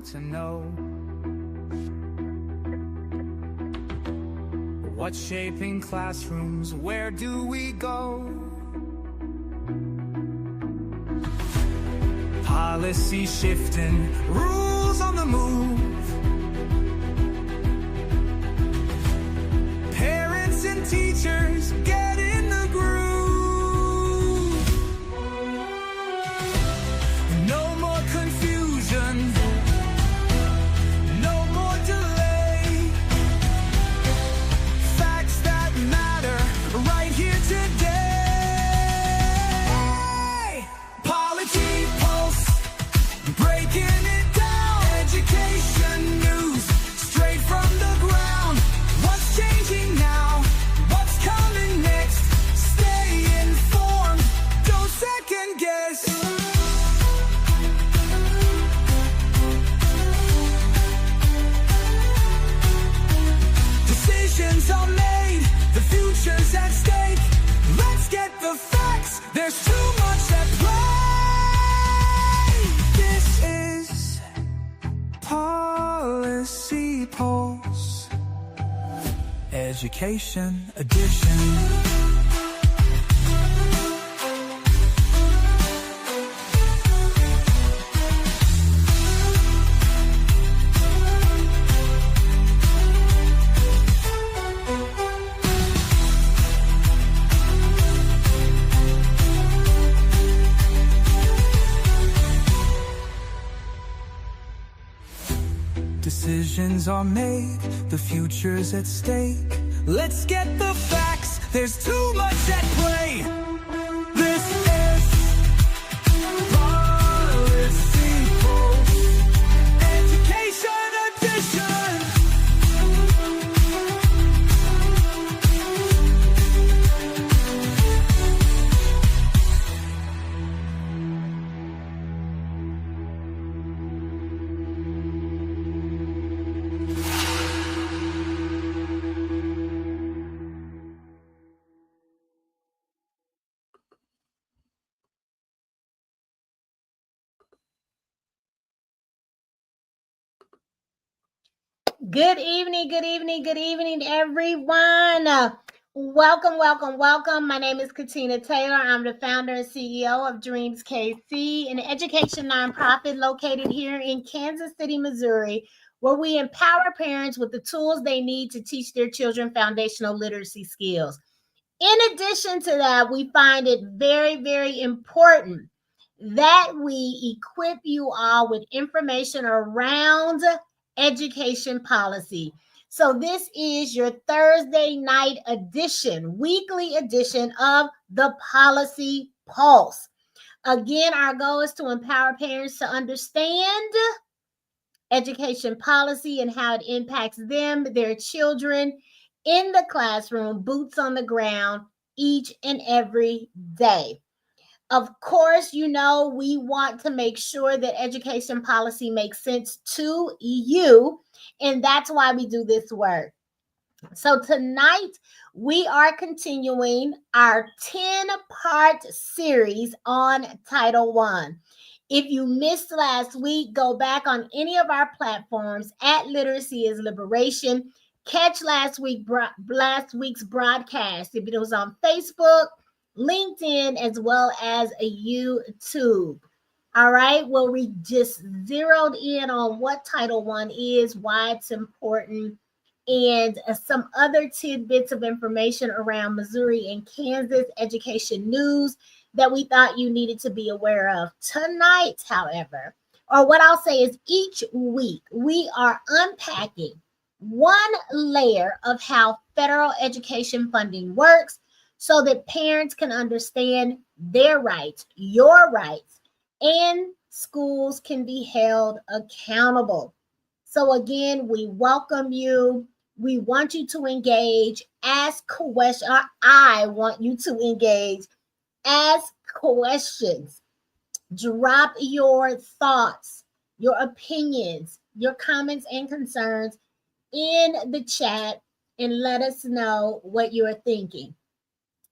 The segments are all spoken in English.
want to know what's shaping classrooms, where do we go? Policy shifting, rules on the move. Parents and teachers get in the groove. No more confusion, no more delay. Facts that matter right here today. Polity Pulse, breaking it down. Education news, straight from the ground. What's changing now? What's coming next? Stay informed, don't second guess. Decisions are made, the future's at stake. Let's get the facts, there's too much at play. This is Policy Pulse, Education Edition. Decisions are made, the future's at stake. Let's get the facts, there's too much at play. This is Policy Pulse, Education Edition. Good evening, everyone. Welcome. My name is Catina Taylor. I'm the founder and CEO of Dreams KC, an education nonprofit located here in Kansas City, Missouri, where we empower parents with the tools they need to teach their children foundational literacy skills. In addition to that, we find it very, very important that we equip you all with information around education policy. So this is your Thursday night edition, weekly edition of the Policy Pulse. Again, our goal is to empower parents to understand education policy and how it impacts them, their children in the classroom, boots on the ground, each and every day. Of course, you know, we want to make sure that education policy makes sense to you, and that's why we do this work. So tonight, we are continuing our 10-part series on Title I. If you missed last week, go back on any of our platforms at Literacy is Liberation. Catch last week's broadcast. If it was on Facebook, LinkedIn, as well as a YouTube. All right. Well, we just zeroed in on what Title I is, why it's important, and some other tidbits of information around Missouri and Kansas education news that we thought you needed to be aware of. Tonight, however, or what I'll say is each week, we are unpacking one layer of how federal education funding works, so that parents can understand their rights, your rights, and schools can be held accountable. So again, we welcome you. We want you to engage, ask questions. I want you to engage, ask questions, drop your thoughts, your opinions, your comments and concerns in the chat, and let us know what you're thinking.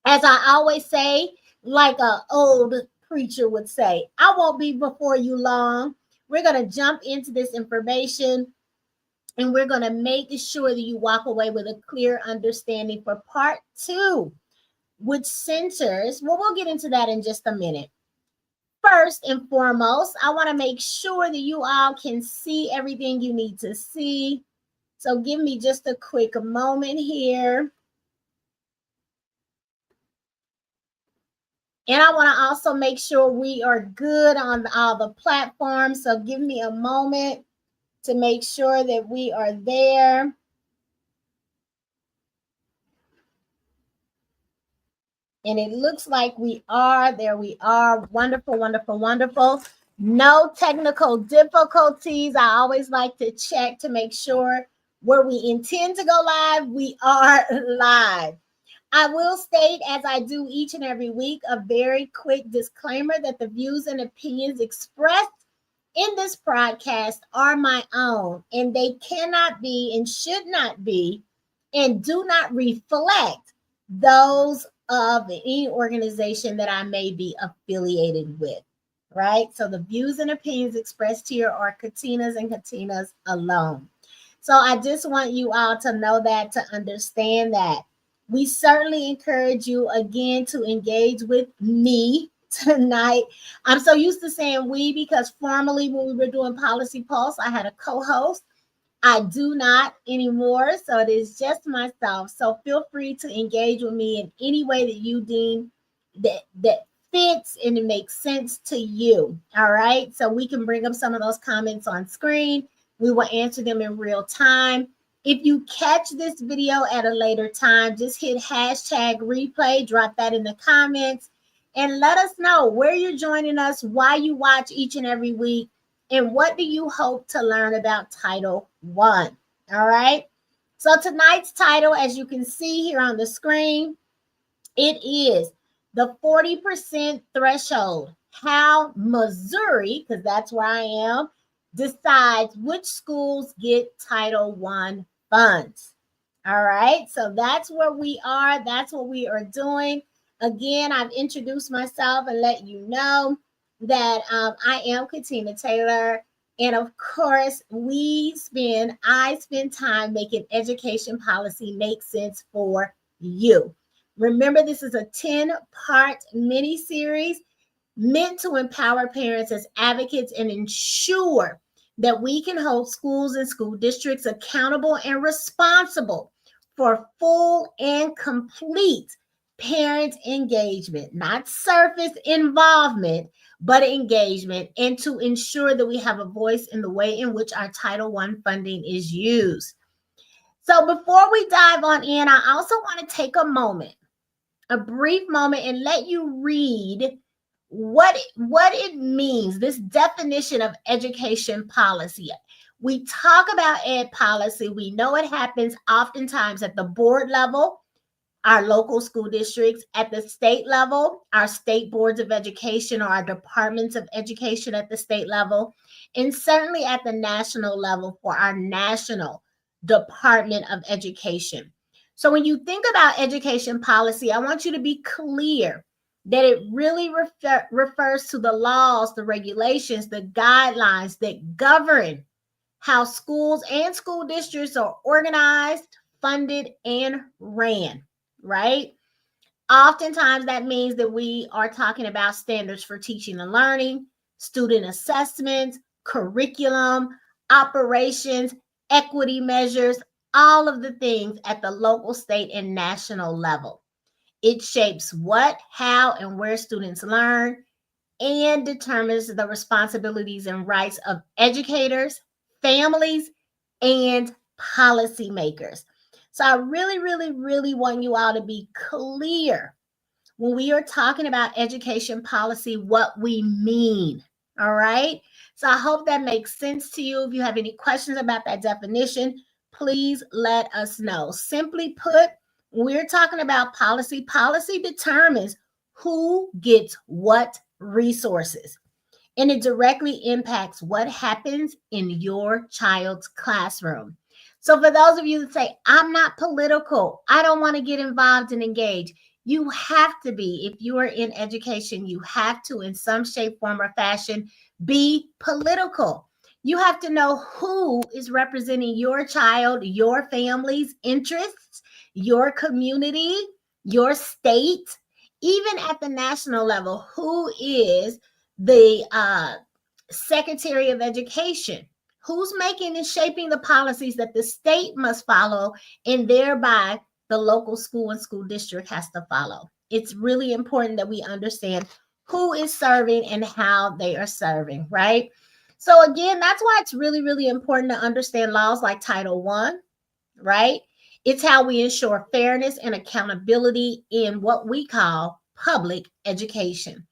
As I always say, like an old preacher would say, I won't be before you long. We're going to jump into this information, and we're going to make sure that you walk away with a clear understanding for part 2, which centers, well, we'll get into that in just a minute. First and foremost, I want to make sure that you all can see everything you need to see. So give me just a quick moment here. And I want to also make sure we are good on all the platforms. So give me a moment to make sure that we are there. And it looks like we are. There we are. Wonderful, wonderful, wonderful. No technical difficulties. I always like to check to make sure where we intend to go live, we are live. I will state, as I do each and every week, a very quick disclaimer that the views and opinions expressed in this broadcast are my own, and they cannot be and should not be and do not reflect those of any organization that I may be affiliated with, right? So the views and opinions expressed here are Catina's and Catina's alone. So I just want you all to know that, to understand that. We certainly encourage you again to engage with me tonight. I'm so used to saying we because formerly when we were doing Policy Pulse, I had a co-host. I do not anymore, so it is just myself. So feel free to engage with me in any way that you deem that fits and it makes sense to you. All right, so we can bring up some of those comments on screen. We will answer them in real time. If you catch this video at a later time, just hit hashtag replay, drop that in the comments, and let us know where you're joining us, why you watch each and every week, and what do you hope to learn about Title I? All right. So tonight's title, as you can see here on the screen, it is the 40% threshold. How Missouri, because that's where I am, decides which schools get Title I funds. All right. So that's where we are. That's what we are doing. Again, I've introduced myself and let you know that I am Catina Taylor. And of course, I spend time making education policy make sense for you. Remember, this is a 10-part mini-series meant to empower parents as advocates and ensure that we can hold schools and school districts accountable and responsible for full and complete parent engagement, not surface involvement, but engagement, and to ensure that we have a voice in the way in which our Title I funding is used. So before we dive on in, I also want to take a brief moment, and let you read what it means, this definition of education policy. We talk about ed policy. We know it happens oftentimes at the board level, our local school districts, at the state level, our state boards of education or our departments of education at the state level, and certainly at the national level for our national Department of Education. So when you think about education policy, I want you to be clear that it really refers to the laws, the regulations, the guidelines that govern how schools and school districts are organized, funded, and ran, right? Oftentimes that means that we are talking about standards for teaching and learning, student assessments, curriculum, operations, equity measures, all of the things at the local, state, and national level. It shapes what, how, and where students learn and determines the responsibilities and rights of educators, families, and policymakers. So I really, really, really want you all to be clear when we are talking about education policy, what we mean. All right. So I hope that makes sense to you. If you have any questions about that definition, please let us know. Simply put, when we're talking about policy, policy determines who gets what resources, and it directly impacts what happens in your child's classroom. So for those of you that say, I'm not political, I don't want to get involved and engage, You have to be, if you are in education, you have to, in some shape, form, or fashion, be political. You have to know who is representing your child, your family's interests, your community, your state, even at the national level, who is the Secretary of Education, who's making and shaping the policies that the state must follow, and thereby the local school and school district has to follow. It's really important that we understand who is serving and how they are serving, right? So again, that's why it's really, really important to understand laws like Title I, right? It's how we ensure fairness and accountability in what we call public education.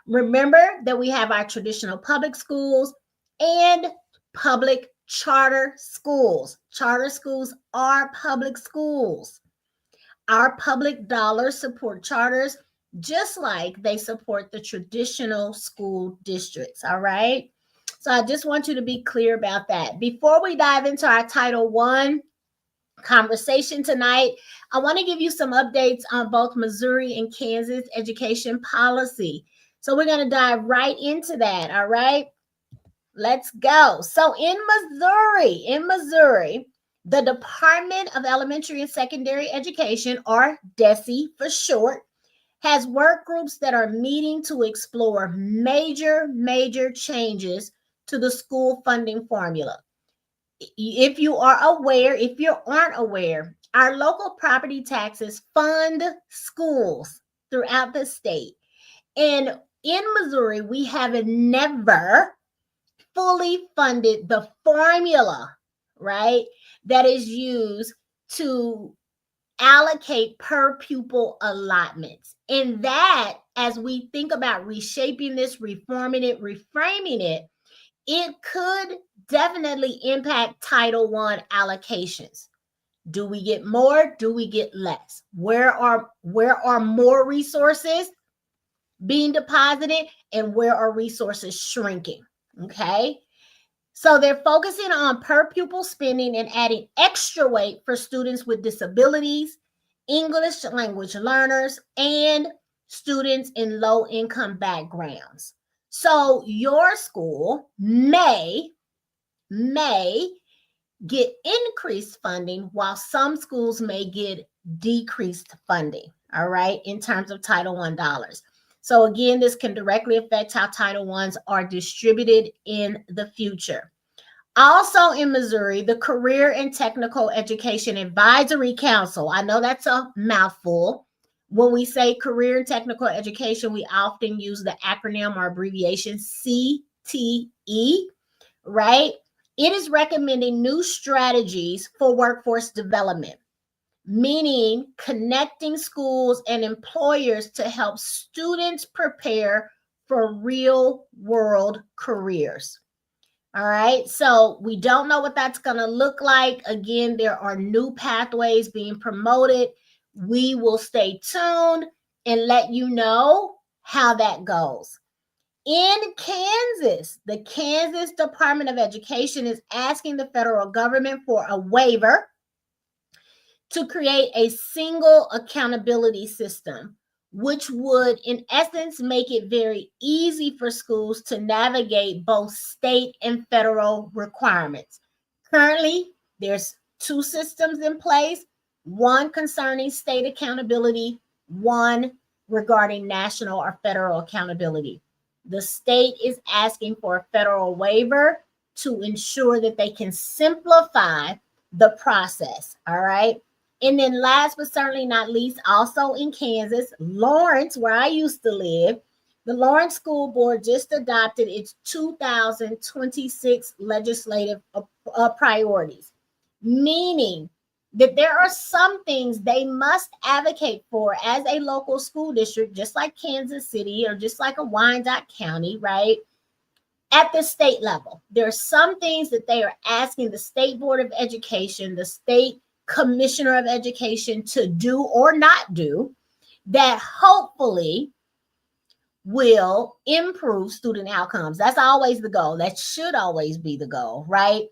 Remember that we have our traditional public schools and public charter schools. Charter schools are public schools. Our public dollars support charters just like they support the traditional school districts. All right. So I just want you to be clear about that. Before we dive into our Title I conversation tonight, I want to give you some updates on both Missouri and Kansas education policy. So we're going to dive right into that. All right, let's go. So in Missouri, the Department of Elementary and Secondary Education, or DESE for short, has work groups that are meeting to explore major changes to the school funding formula. If you aren't aware, our local property taxes fund schools throughout the state. And in Missouri, we have never fully funded the formula, right, that is used to allocate per pupil allotments. And that, as we think about reshaping this, reforming it, reframing it, it could definitely impact Title I allocations. Do we get more? Do we get less? Where are more resources being deposited and where are resources shrinking? Okay. So they're focusing on per pupil spending and adding extra weight for students with disabilities, English language learners, and students in low income backgrounds. So your school may get increased funding while some schools may get decreased funding, all right, in terms of Title I dollars. So again, this can directly affect how Title I's are distributed in the future. Also in Missouri, the Career and Technical Education Advisory Council. I know that's a mouthful. When we say career and technical education, we often use the acronym or abbreviation CTE, right? It is recommending new strategies for workforce development, meaning connecting schools and employers to help students prepare for real world careers. All right, so we don't know what that's going to look like. Again, there are new pathways being promoted. We will stay tuned and let you know how that goes. In Kansas, the Kansas Department of Education is asking the federal government for a waiver to create a single accountability system, which would, in essence, make it very easy for schools to navigate both state and federal requirements. Currently, there's two systems in place, one concerning state accountability, one regarding national or federal accountability. The state is asking for a federal waiver to ensure that they can simplify the process, all right? And then last but certainly not least, also in Kansas, Lawrence, where I used to live, the Lawrence School Board just adopted its 2026 legislative priorities, meaning that there are some things they must advocate for as a local school district, just like Kansas City or just like a Wyandotte County, right? At the state level, there are some things that they are asking the State Board of Education, the State Commissioner of Education to do or not do that hopefully will improve student outcomes. That's always the goal. That should always be the goal, right?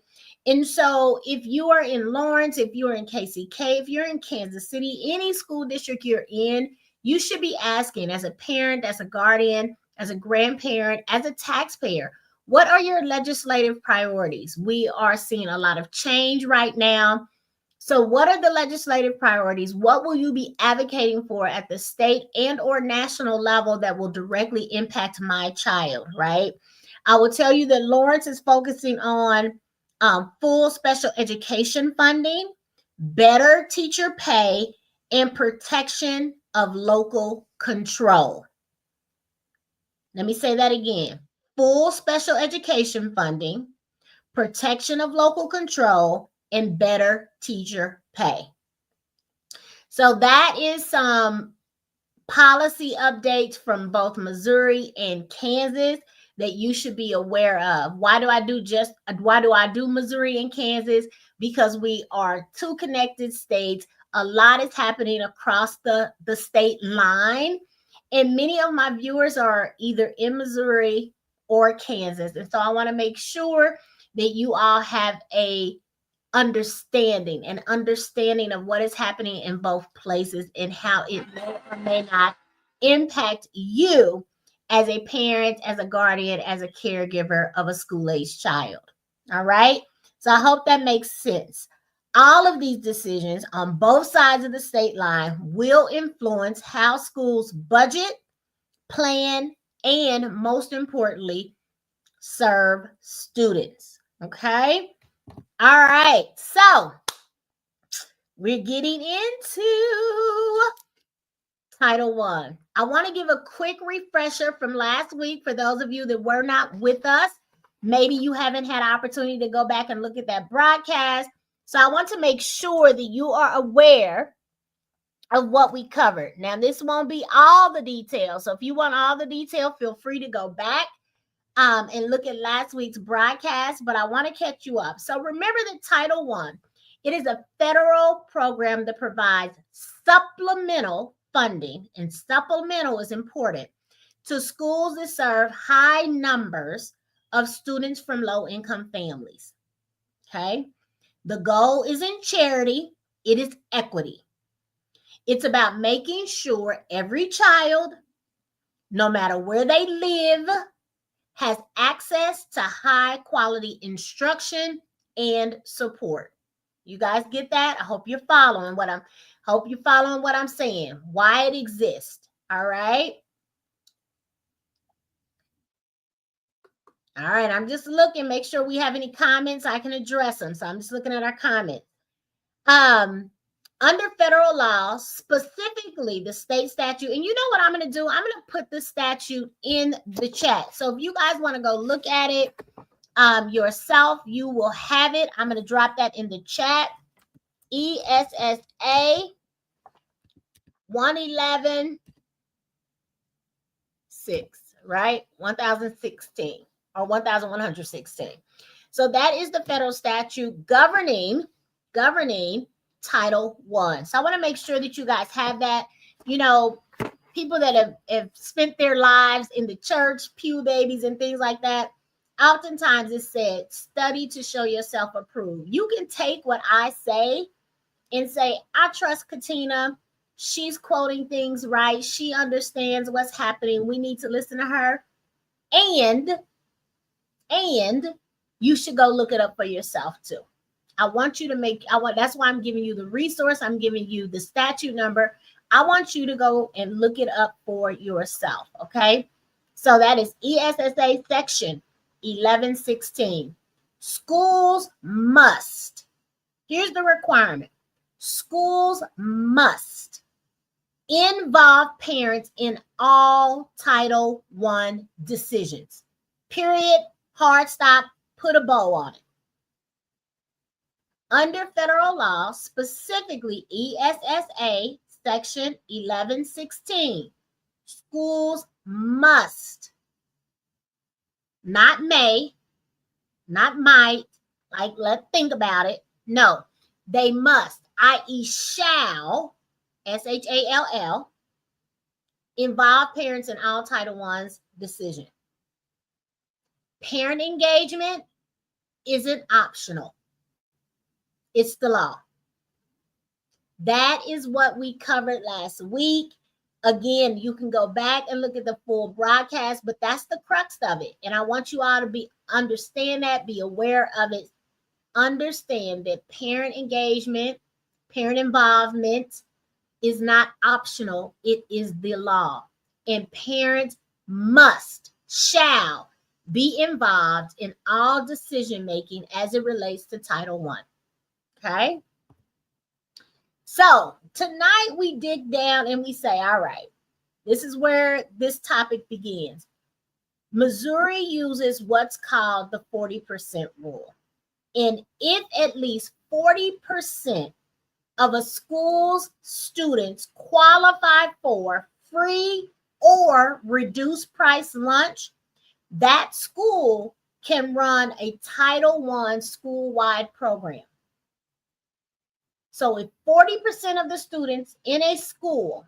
And so if you are in Lawrence, if you're in KCK, if you're in Kansas City, any school district you're in, You should be asking, as a parent, as a guardian, as a grandparent, as a taxpayer, what are your legislative priorities? We are seeing a lot of change right now. So what are the legislative priorities? What will you be advocating for at the state and or national level that will directly impact my child, right? I will tell you that Lawrence is focusing on full special education funding, better teacher pay, and protection of local control. Let me say that again. Full special education funding, protection of local control, and better teacher pay. So that is some policy updates from both Missouri and Kansas that you should be aware of. Why do I do Missouri and Kansas? Because we are two connected states. A lot is happening across the state line. And many of my viewers are either in Missouri or Kansas. And so I want to make sure that you all have an understanding of what is happening in both places and how it may or may not impact you as a parent, as a guardian, as a caregiver of a school-aged child. All right. So I hope that makes sense. All of these decisions on both sides of the state line will influence how schools budget, plan, and most importantly, serve students. Okay. All right. So we're getting into Title I. I want to give a quick refresher from last week for those of you that were not with us. Maybe you haven't had an opportunity to go back and look at that broadcast. So I want to make sure that you are aware of what we covered. Now, this won't be all the details. So if you want all the detail, feel free to go back and look at last week's broadcast. But I want to catch you up. So remember that Title I, it is a federal program that provides supplemental funding, and supplemental is important, to schools that serve high numbers of students from low-income families. Okay? The goal isn't charity, it is equity. It's about making sure every child, no matter where they live, has access to high-quality instruction and support. You guys get that? I hope you're following what I'm saying, why it exists. All right. All right. I'm just looking, make sure we have any comments. I can address them. So I'm just looking at our comments. Under federal law, specifically the state statute, and you know what I'm going to do? I'm going to put the statute in the chat. So if you guys want to go look at it yourself, you will have it. I'm going to drop that in the chat. ESSA 111-6, right? 1016 or 1116. So that is the federal statute governing Title I. So I want to make sure that you guys have that. You know, people that have spent their lives in the church, pew babies and things like that, oftentimes it's said, study to show yourself approved. You can take what I say and say, I trust Catina. She's quoting things right. She understands what's happening. We need to listen to her. And you should go look it up for yourself too. That's why I'm giving you the resource. I'm giving you the statute number. I want you to go and look it up for yourself. Okay. So that is ESSA section 1116. Schools must, here's the requirement. Schools must involve parents in all Title I decisions. Period. Hard stop. Put a bow on it. Under federal law, specifically ESSA section 1116, schools must, not may, not might, like let's think about it. No, they must, i.e. shall, SHALL, involve parents in all Title I's decision. Parent engagement isn't optional. It's the law. That is what we covered last week. Again, you can go back and look at the full broadcast, but that's the crux of it. And I want you all to understand that, be aware of it. Understand that parent engagement, parent involvement is not optional. It is the law. And parents shall be involved in all decision making as it relates to Title I. Okay? So tonight we dig down and we say, all right, this is where this topic begins. Missouri uses what's called the 40% rule. And if at least 40% of a school's students qualify for free or reduced price lunch, that school can run a Title I school-wide program. So if 40% of the students in a school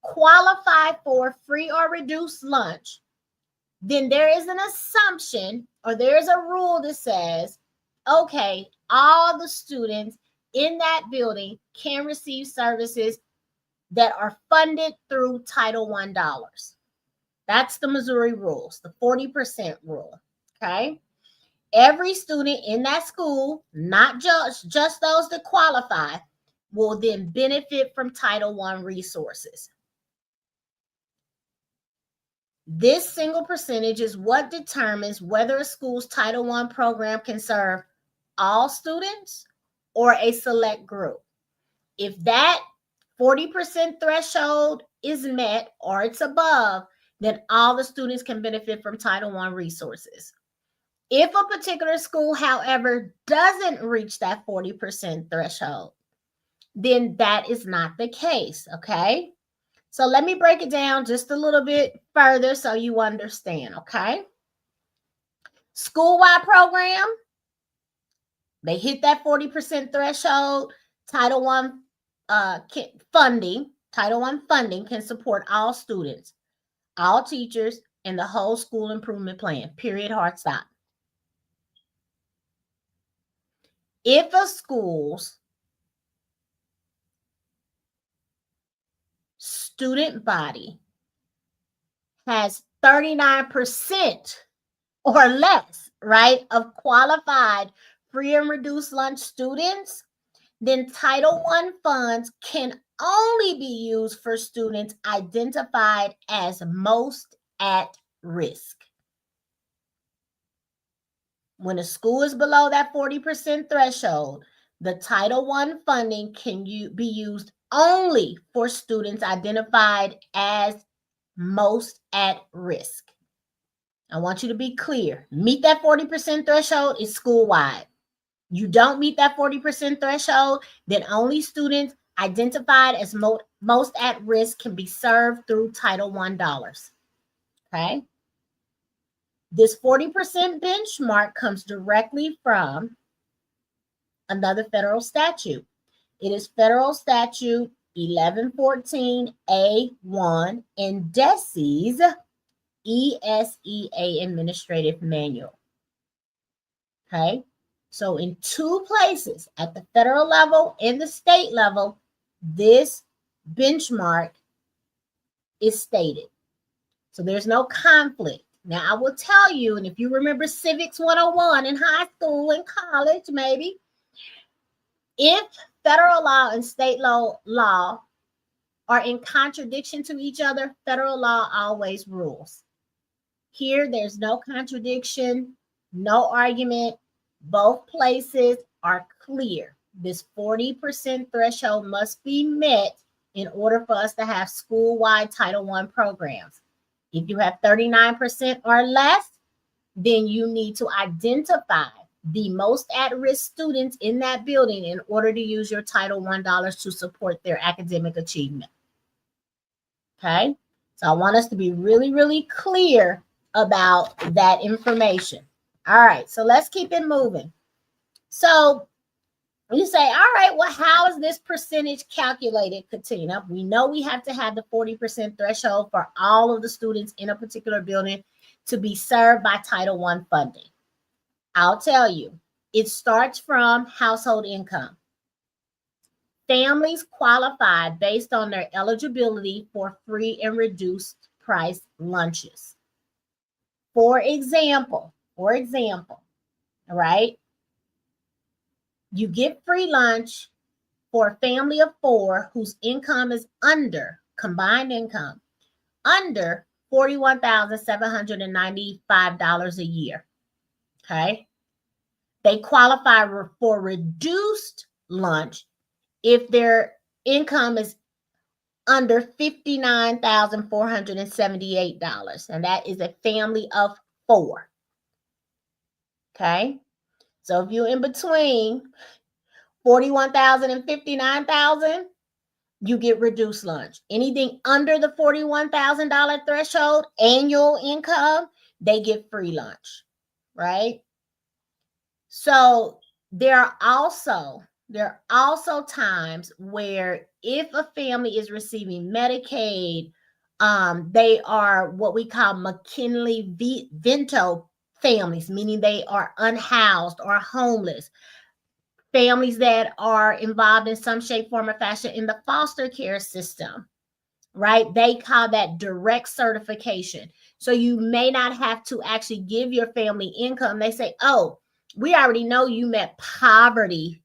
qualify for free or reduced lunch, then there is an assumption or there is a rule that says, okay, all the students in that building can receive services that are funded through Title I dollars. That's the Missouri rules, the 40% rule, okay? Every student in that school, not just those that qualify, will then benefit from Title I resources. This single percentage is what determines whether a school's Title I program can serve all students or a select group. If that 40% threshold is met or it's above, then all the students can benefit from Title I resources. If a particular school, however, doesn't reach that 40% threshold, then that is not the case, okay? So let me break it down just a little bit further so you understand, okay? School-wide program, they hit that 40% threshold. Title I funding can support all students, all teachers, and the whole school improvement plan, period, hard stop. If a school's student body has 39% or less, right, of qualified free and reduced lunch students, then Title I funds can only be used for students identified as most at risk. When a school is below that 40% threshold, the Title I funding can be used only for students identified as most at risk. I want you to be clear. Meet that 40% threshold is school-wide. You don't meet that 40% threshold, then only students identified as most at risk can be served through Title I dollars. Okay? This 40% benchmark comes directly from another federal statute. It is Federal Statute 1114A1 and DESE's ESSA Administrative Manual. Okay? So in two places, at the federal level and the state level, this benchmark is stated. So there's no conflict. Now, I will tell you, and if you remember Civics 101 in high school and college, maybe, if federal law and state law are in contradiction to each other, federal law always rules. Here, there's no contradiction, no argument. Both places are clear. This 40% threshold must be met in order for us to have school-wide Title I programs. If you have 39% or less, then you need to identify the most at-risk students in that building in order to use your Title I dollars to support their academic achievement. Okay? So I want us to be really, really clear about that information. All right, so let's keep it moving. So you say, all right, well, how is this percentage calculated, Catina? We know we have to have the 40% threshold for all of the students in a particular building to be served by Title I funding. I'll tell you, it starts from household income. Families qualify based on their eligibility for free and reduced price lunches. For example, all right, you get free lunch for a family of 4 whose income is under, combined income, under $41,795 a year. Okay. They qualify for reduced lunch if their income is under $59,478. And that is a family of 4. Okay. So if you're in between 41,000 and 59,000, you get reduced lunch. Anything under the $41,000 threshold annual income, they get free lunch, right? So there are also times where if a family is receiving Medicaid, they are what we call McKinley-Vento families, meaning they are unhoused or homeless. Families that are involved in some shape, form, or fashion in the foster care system, right? They call that direct certification. So you may not have to actually give your family income. They say, oh, we already know you met poverty,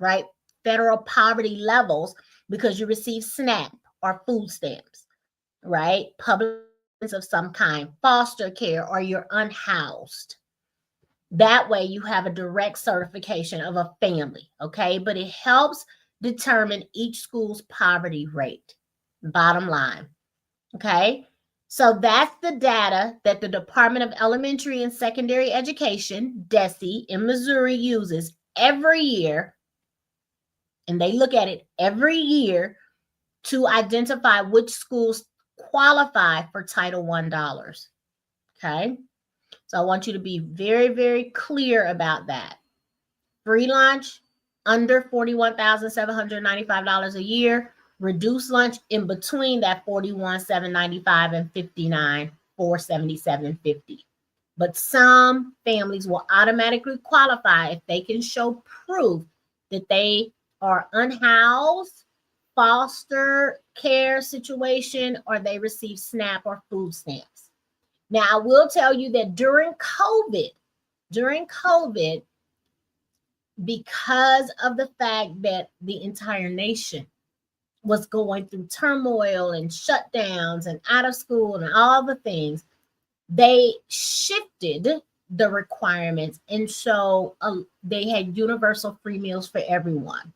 right? Federal poverty levels because you receive SNAP or food stamps, right? Public of some kind, foster care, or you're unhoused. That way you have a direct certification of a family, okay? But it helps determine each school's poverty rate, bottom line, okay? So that's the data that the Department of Elementary and Secondary Education, DESE, in Missouri uses every year, and they look at it every year to identify which schools qualify for Title I dollars, okay? So I want you to be very, very clear about that. Free lunch under $41,795 a year. Reduced lunch in between that $41,795 and $59,477.50. But some families will automatically qualify if they can show proof that they are unhoused, foster care situation, or they receive SNAP or food stamps. Now, I will tell you that during COVID, because of the fact that the entire nation was going through turmoil and shutdowns and out of school and all the things, they shifted the requirements. And so they had universal free meals for everyone.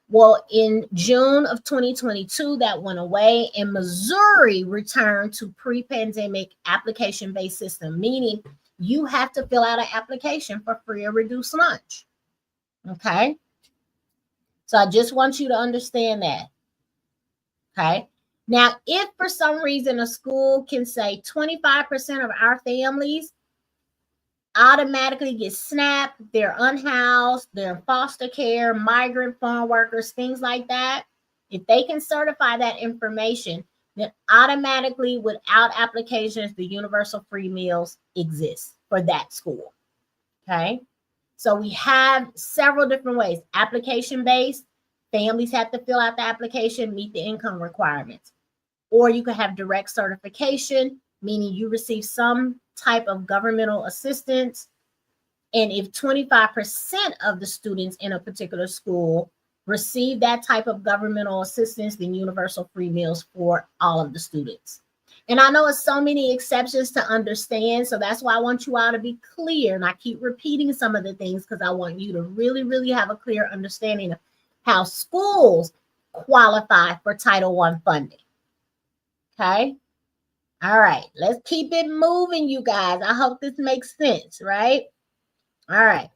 Well, in June of 2022, that went away, and Missouri returned to pre-pandemic application-based system, meaning you have to fill out an application for free or reduced lunch. Okay? So I just want you to understand that. Okay? Now, if for some reason a school can say 25% of our families automatically get SNAP, they're unhoused, they're in foster care, migrant farm workers, things like that. If they can certify that information, then automatically, without applications, the universal free meals exist for that school. Okay. So we have several different ways. Application-based, families have to fill out the application, meet the income requirements. Or you could have direct certification, meaning you receive some type of governmental assistance. And if 25% of the students in a particular school receive that type of governmental assistance, then universal free meals for all of the students. And I know it's so many exceptions to understand, so that's why I want you all to be clear. And I keep repeating some of the things because I want you to really, really have a clear understanding of how schools qualify for Title I funding. Okay? All right, let's keep it moving, you guys. I hope this makes sense, right? All right.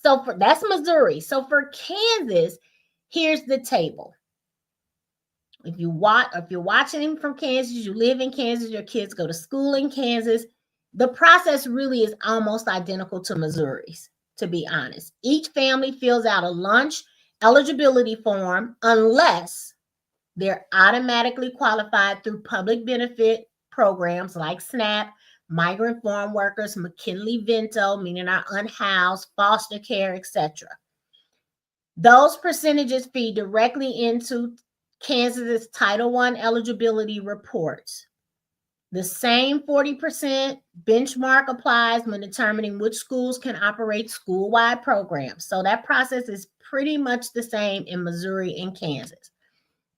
So that's Missouri. So for Kansas, here's the table. If you're watching from Kansas, you live in Kansas, your kids go to school in Kansas, the process really is almost identical to Missouri's, to be honest. Each family fills out a lunch eligibility form unless they're automatically qualified through public benefit programs like SNAP, migrant farm workers, McKinley-Vento, meaning our unhoused, foster care, etc. Those percentages feed directly into Kansas's Title I eligibility reports. The same 40% benchmark applies when determining which schools can operate school-wide programs. So that process is pretty much the same in Missouri and Kansas.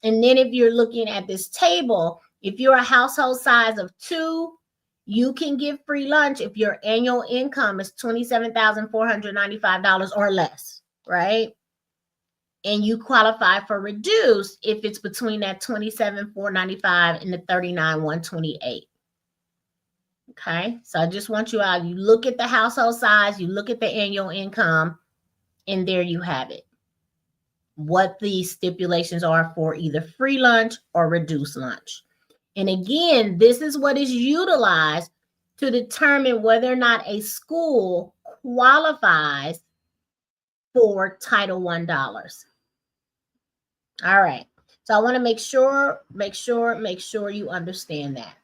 And then if you're looking at this table, if you're a household size of 2, you can give free lunch if your annual income is $27,495 or less, right? And you qualify for reduced if it's between that $27,495 and the $39,128. Okay, so I just want you out. You look at the household size, you look at the annual income, and there you have it. What the stipulations are for either free lunch or reduced lunch. And again, this is what is utilized to determine whether or not a school qualifies for Title I dollars. All right. So I want to make sure you understand that.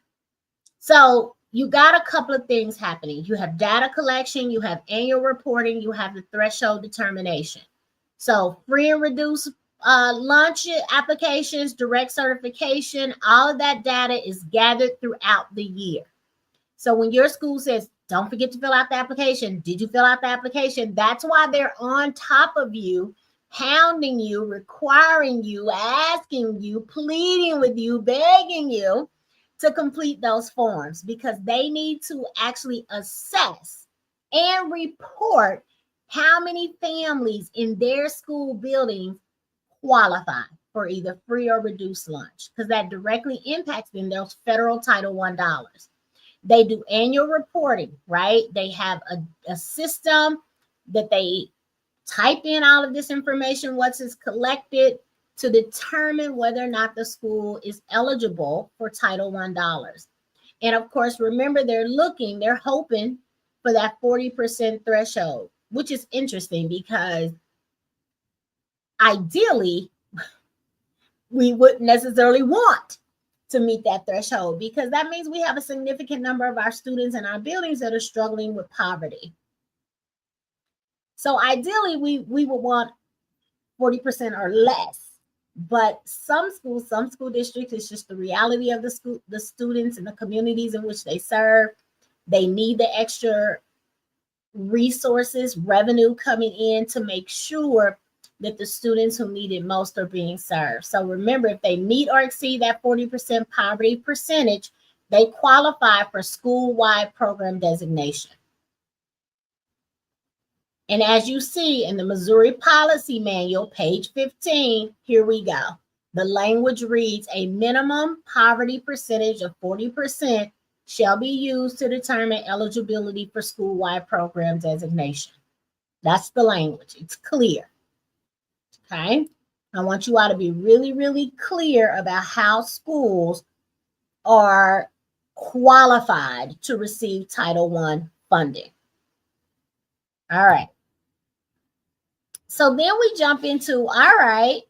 So you got a couple of things happening. You have data collection, you have annual reporting, you have the threshold determination. So free and reduced lunch applications, direct certification, all of that data is gathered throughout the year. So when your school says, don't forget to fill out the application, did you fill out the application? That's why they're on top of you, hounding you, requiring you, asking you, pleading with you, begging you to complete those forms, because they need to actually assess and report how many families in their school buildings qualify for either free or reduced lunch, because that directly impacts them, those federal Title I dollars. They do annual reporting, right? They have a system that they type in all of this information, what's is collected, to determine whether or not the school is eligible for Title I dollars. And of course, remember, they're hoping for that 40% threshold, which is interesting because ideally, we wouldn't necessarily want to meet that threshold, because that means we have a significant number of our students in our buildings that are struggling with poverty. So ideally, we would want 40% or less. But some schools, some school districts, it's just the reality of the students and the communities in which they serve. They need the extra resources, revenue coming in to make sure that the students who need it most are being served. So remember, if they meet or exceed that 40% poverty percentage, they qualify for school-wide program designation. And as you see in the Missouri Policy Manual, page 15, here we go. The language reads, a minimum poverty percentage of 40% shall be used to determine eligibility for school-wide program designation. That's the language. It's clear. Okay? I want you all to be really, really clear about how schools are qualified to receive Title I funding. All right. So then we jump into, all right,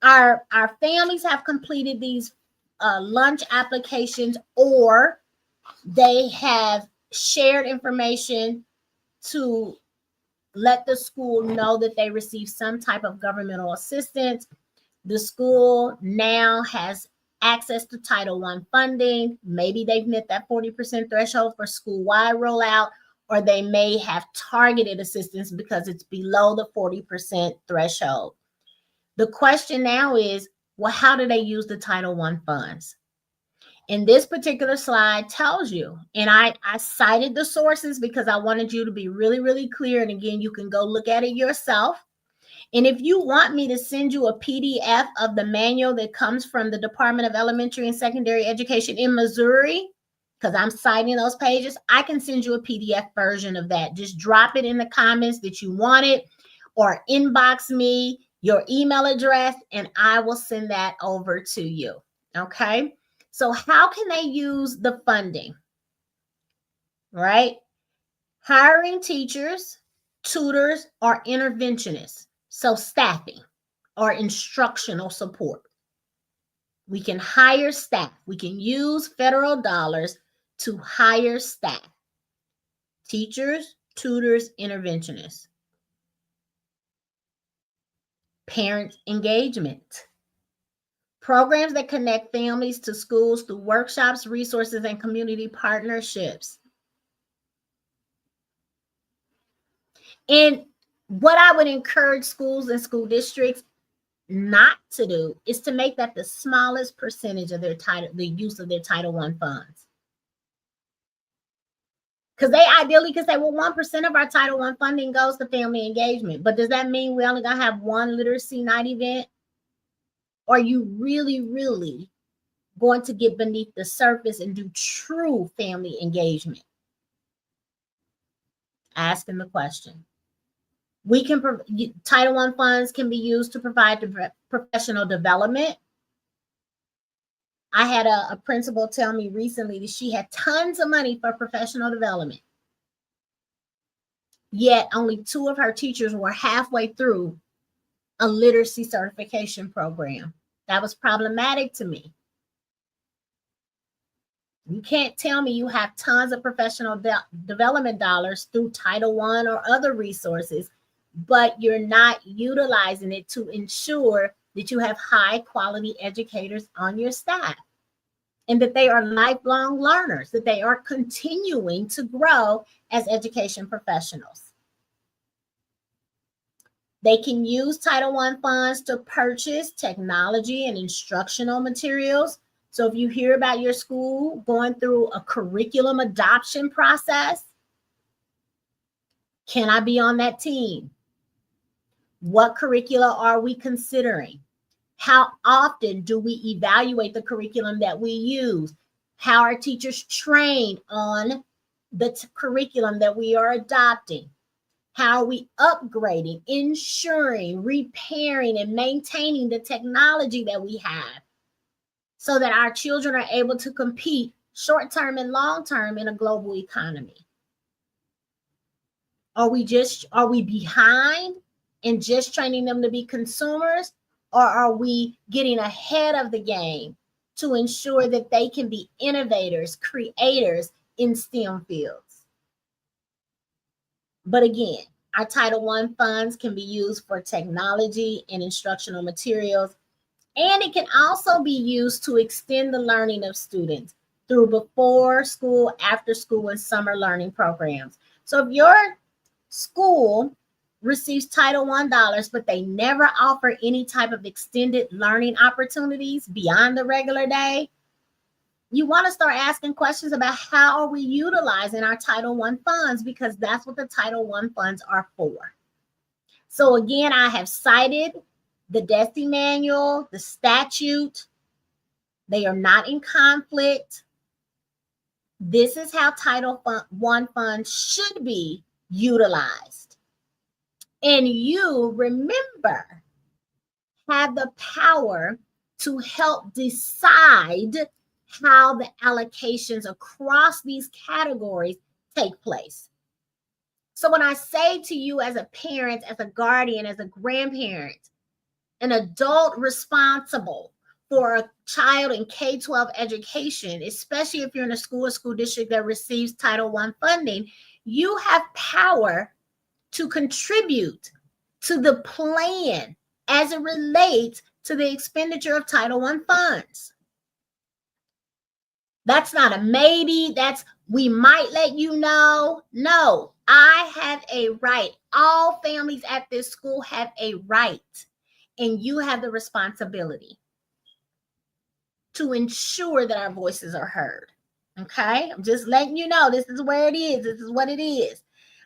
our families have completed these lunch applications, or they have shared information to let the school know that they receive some type of governmental assistance. The school now has access to Title I funding. Maybe they've met that 40% threshold for school-wide rollout, or they may have targeted assistance because it's below the 40% threshold. The question now is, well, how do they use the Title I funds? And this particular slide tells you, and I cited the sources because I wanted you to be really, really clear. And again, you can go look at it yourself. And if you want me to send you a PDF of the manual that comes from the Department of Elementary and Secondary Education in Missouri, because I'm citing those pages, I can send you a PDF version of that. Just drop it in the comments that you want it, or inbox me your email address, and I will send that over to you. Okay? So how can they use the funding? Right? Hiring teachers, tutors, or interventionists. So staffing or instructional support. We can hire staff. We can use federal dollars to hire staff. Teachers, tutors, interventionists. Parent engagement. Programs that connect families to schools through workshops, resources, and community partnerships. And what I would encourage schools and school districts not to do is to make that the smallest percentage of their the use of their Title I funds. Because they ideally could say, well, 1% of our Title I funding goes to family engagement. But does that mean we're only going to have one literacy night event? Or are you really, really going to get beneath the surface and do true family engagement? Asking the question. We can Title I funds can be used to provide professional development. I had a principal tell me recently that she had tons of money for professional development, yet only 2 of her teachers were halfway through a literacy certification program. That was problematic to me. You can't tell me you have tons of professional development dollars through Title I or other resources, but you're not utilizing it to ensure that you have high quality educators on your staff and that they are lifelong learners, that they are continuing to grow as education professionals. They can use Title I funds to purchase technology and instructional materials. So if you hear about your school going through a curriculum adoption process, can I be on that team? What curricula are we considering? How often do we evaluate the curriculum that we use? How are teachers trained on the curriculum that we are adopting? How are we upgrading, ensuring, repairing, and maintaining the technology that we have so that our children are able to compete short-term and long-term in a global economy? Are we behind in just training them to be consumers, or are we getting ahead of the game to ensure that they can be innovators, creators in STEM fields? But again, our Title I funds can be used for technology and instructional materials, and it can also be used to extend the learning of students through before school, after school, and summer learning programs. So if your school receives Title I dollars, but they never offer any type of extended learning opportunities beyond the regular day, you want to start asking questions about how are we utilizing our Title I funds, because that's what the Title I funds are for. So again, I have cited the DESE manual, the statute. They are not in conflict. This is how Title I funds should be utilized. And you, remember, have the power to help decide how the allocations across these categories take place. So when I say to you as a parent, as a guardian, as a grandparent, an adult responsible for a child in K-12 education, especially if you're in a school or school district that receives Title I funding, you have power to contribute to the plan as it relates to the expenditure of Title I funds. That's not a maybe. That's we might let you know. No, I have a right. All families at this school have a right, and you have the responsibility to ensure that our voices are heard. Okay, I'm just letting you know this is where it is. This is what it is.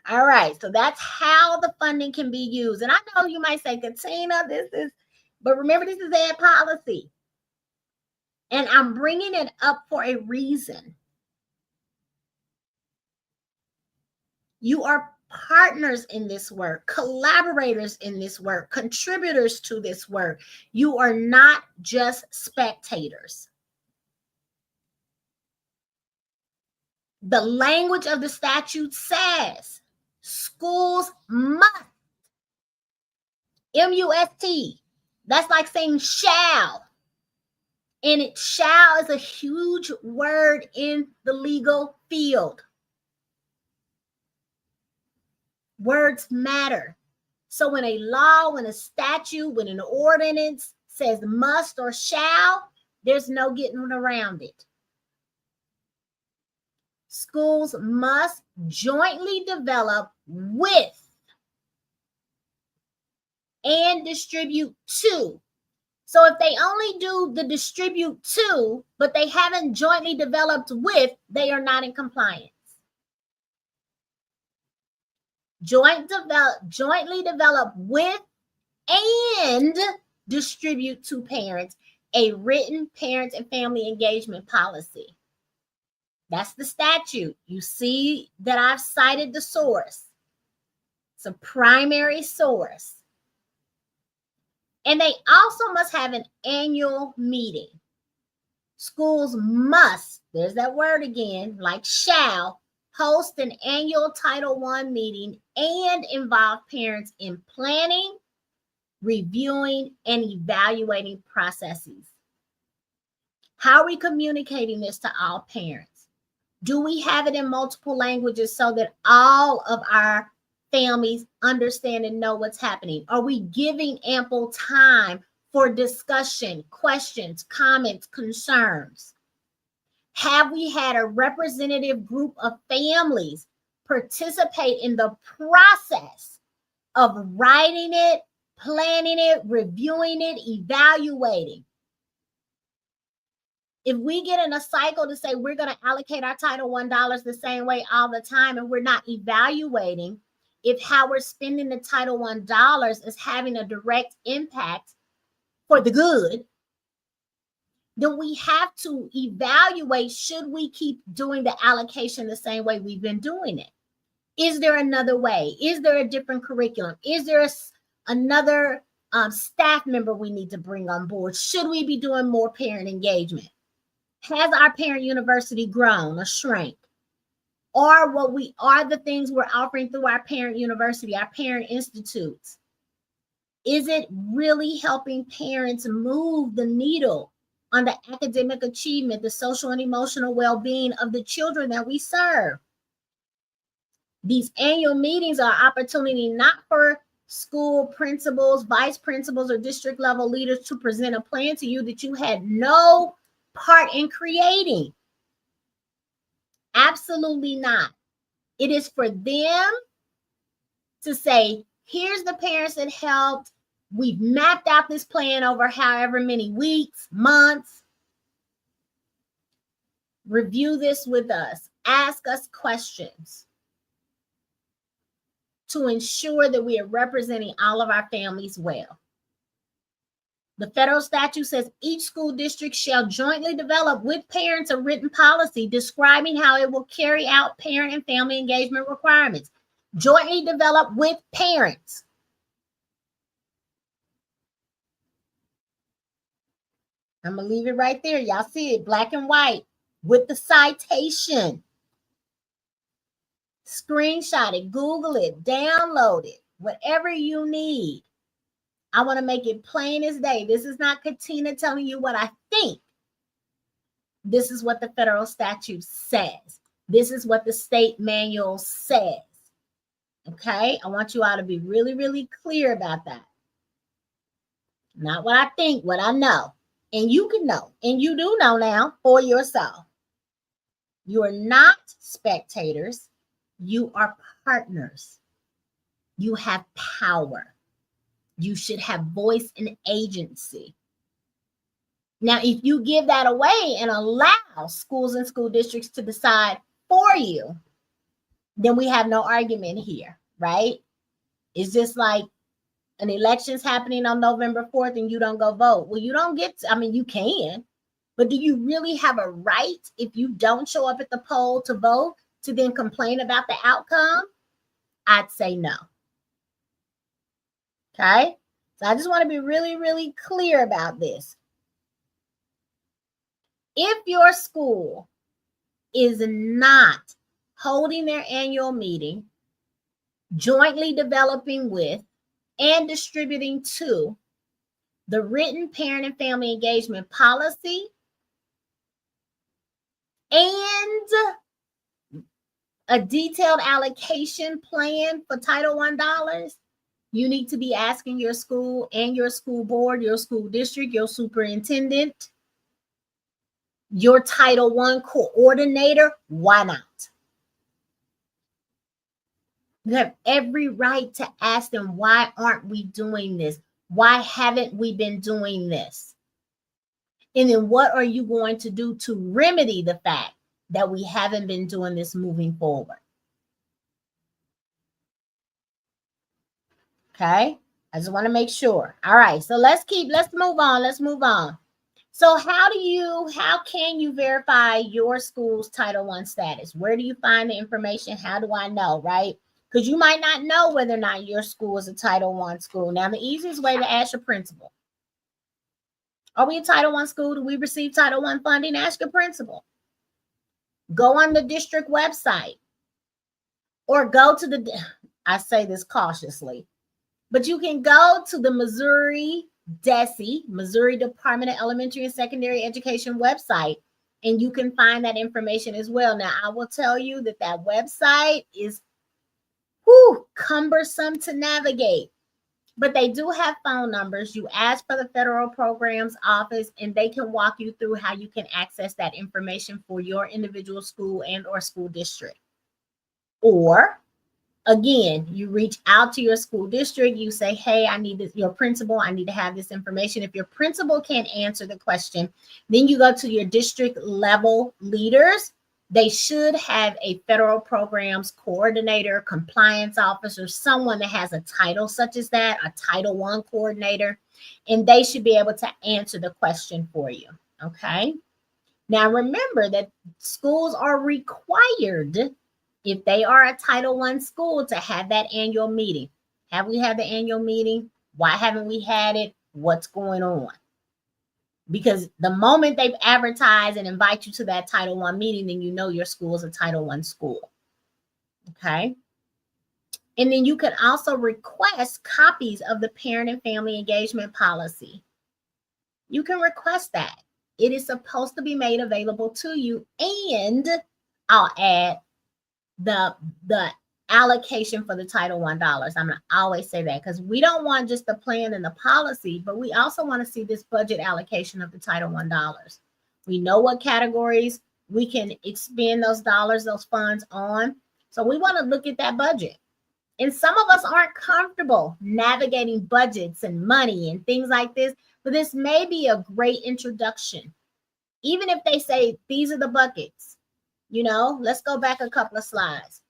All right, so that's how the funding can be used. And I know you might say, Catina, but remember, this is ed policy. And I'm bringing it up for a reason. You are partners in this work, collaborators in this work, contributors to this work. You are not just spectators. The language of the statute says schools must, M-U-S-T. That's like saying shall. And it shall is a huge word in the legal field. Words matter. So when a law, when a statute, when an ordinance says must or shall, there's no getting around it. Schools must jointly develop with and distribute to. So if they only do the distribute to, but they haven't jointly developed with, they are not in compliance. Jointly develop with and distribute to parents a written parent and family engagement policy. That's the statute. You see that I've cited the source. It's a primary source. And they also must have an annual meeting. Schools must, there's that word again, like shall, host an annual Title I meeting and involve parents in planning, reviewing, and evaluating processes. How are we communicating this to all parents? Do we have it in multiple languages so that all of our families understand and know what's happening? Are we giving ample time for discussion, questions, comments, concerns? Have we had a representative group of families participate in the process of writing it, planning it, reviewing it, evaluating? If we get in a cycle to say we're going to allocate our Title I dollars the same way all the time, and we're not evaluating if how we're spending the Title I dollars is having a direct impact for the good, then we have to evaluate, should we keep doing the allocation the same way we've been doing it? Is there another way? Is there a different curriculum? Is there another staff member we need to bring on board? Should we be doing more parent engagement? Has our parent university grown or shrank? Or what we are the things we're offering through our parent university, our parent institutes? Is it really helping parents move the needle on the academic achievement, the social and emotional well-being of the children that we serve? These annual meetings are opportunity not for school principals, vice principals, or district level leaders to present a plan to you that you had no part in creating. Absolutely not. It is for them to say, here's the parents that helped. We've mapped out this plan over however many weeks, months. Review this with us. Ask us questions to ensure that we are representing all of our families well. The federal statute says each school district shall jointly develop with parents a written policy describing how it will carry out parent and family engagement requirements. Jointly develop with parents. I'm going to leave it right there. Y'all see it, black and white, with the citation. Screenshot it, Google it, download it, whatever you need. I want to make it plain as day. This is not Catina telling you what I think. This is what the federal statute says. This is what the state manual says. Okay? I want you all to be really, really clear about that. Not what I think, what I know. And you can know. And you do know now for yourself. You are not spectators. You are partners. You have power. You should have voice and agency. Now, if you give that away and allow schools and school districts to decide for you, then we have no argument here, right? It's just like an election's happening on November 4th and you don't go vote. Well, you don't get to, I mean, you can, but do you really have a right if you don't show up at the poll to vote to then complain about the outcome? I'd say no. Okay? So I just want to be really, really clear about this. If your school is not holding their annual meeting, jointly developing with, and distributing to the written parent and family engagement policy and a detailed allocation plan for Title I dollars, You need to be asking your school and your school board, your school district, your superintendent, your Title I coordinator, why not? You have every right to ask them, why aren't we doing this? Why haven't we been doing this? And then what are you going to do to remedy the fact that we haven't been doing this moving forward? Okay. I just want to make sure. All right. So let's move on. Let's move on. So how can you verify your school's Title I status? Where do you find the information? How do I know, right? Because you might not know whether or not your school is a Title I school. Now, the easiest way to ask your principal. Are we a Title I school? Do we receive Title I funding? Ask your principal. Go on the district website or go to I say this cautiously, but you can go to the Missouri DESE, Missouri Department of Elementary and Secondary Education website, and you can find that information as well. Now, I will tell you that website is cumbersome to navigate, but they do have phone numbers. You ask for the Federal Programs Office, and they can walk you through how you can access that information for your individual school and or school district. Or again, you reach out to your school district, you say, hey, I need this, your principal, I need to have this information. If your principal can't answer the question, then you go to your district level leaders. They should have a federal programs coordinator, compliance officer, someone that has a title such as that, a Title I coordinator, and they should be able to answer the question for you. Okay. Now remember that schools are required, if they are a Title I school, to have that annual meeting. Have we had the annual meeting? Why haven't we had it? What's going on? Because the moment they've advertised and invite you to that Title I meeting, then you know your school is a Title I school. Okay. And then you can also request copies of the parent and family engagement policy. You can request that. It is supposed to be made available to you. And I'll add the allocation for the Title I dollars. I'm gonna always say that, because we don't want just the plan and the policy, but we also want to see this budget allocation of the Title I dollars. We know what categories we can expend those dollars, those funds on. So we want to look at that budget. And some of us aren't comfortable navigating budgets and money and things like this, but this may be a great introduction. Even if they say these are the buckets, let's go back a couple of slides.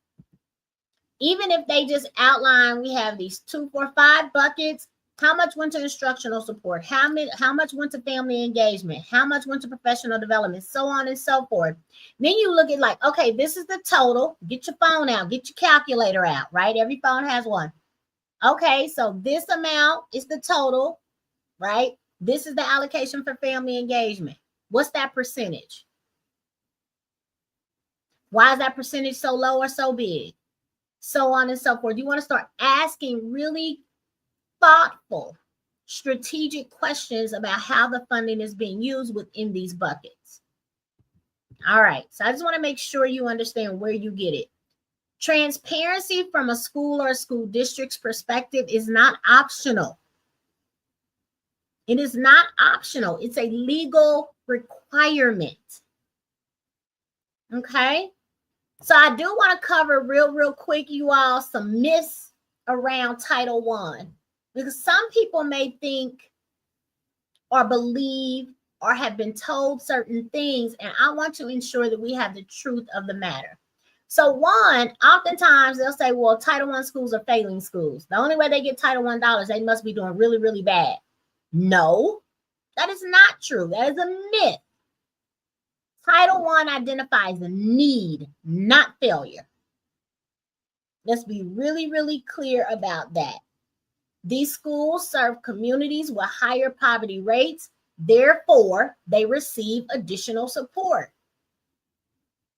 Even if they just outline, we have these 2, 4, 5 buckets. How much went to instructional support? How much went to family engagement? How much went to professional development? So on and so forth. Then you look at like, okay, this is the total. Get your phone out. Get your calculator out, right? Every phone has one. Okay, so this amount is the total, right? This is the allocation for family engagement. What's that percentage? Why is that percentage so low or so big? So on and so forth. You want to start asking really thoughtful, strategic questions about how the funding is being used within these buckets. All right. So I just want to make sure you understand where you get it. Transparency from a school or a school district's perspective is not optional. It is not optional. It's a legal requirement. Okay. So I do want to cover real quick, you all, some myths around Title I, because some people may think or believe or have been told certain things, and I want to ensure that we have the truth of the matter. So one, oftentimes they'll say, well, Title I schools are failing schools. The only way they get Title I dollars, they must be doing really bad. No, that is not true. That is a myth. Title I identifies a need, not failure. Let's be really clear about that. These schools serve communities with higher poverty rates. Therefore, they receive additional support.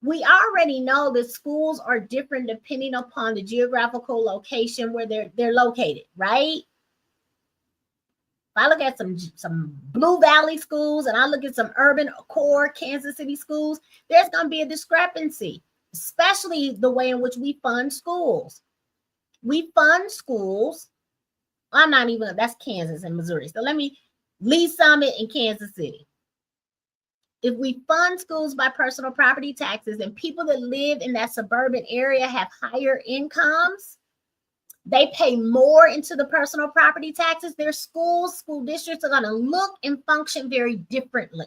We already know that schools are different depending upon the geographical location where they're located, right? If I look at some Blue Valley schools and I look at some urban core Kansas City schools, there's going to be a discrepancy, especially the way in which we fund schools. We fund schools I'm not even, that's Kansas and Missouri. So let me Lee Summit in Kansas City. If we fund schools by personal property taxes and people that live in that suburban area have higher incomes, they pay more into the personal property taxes, their schools, school districts are going to look and function very differently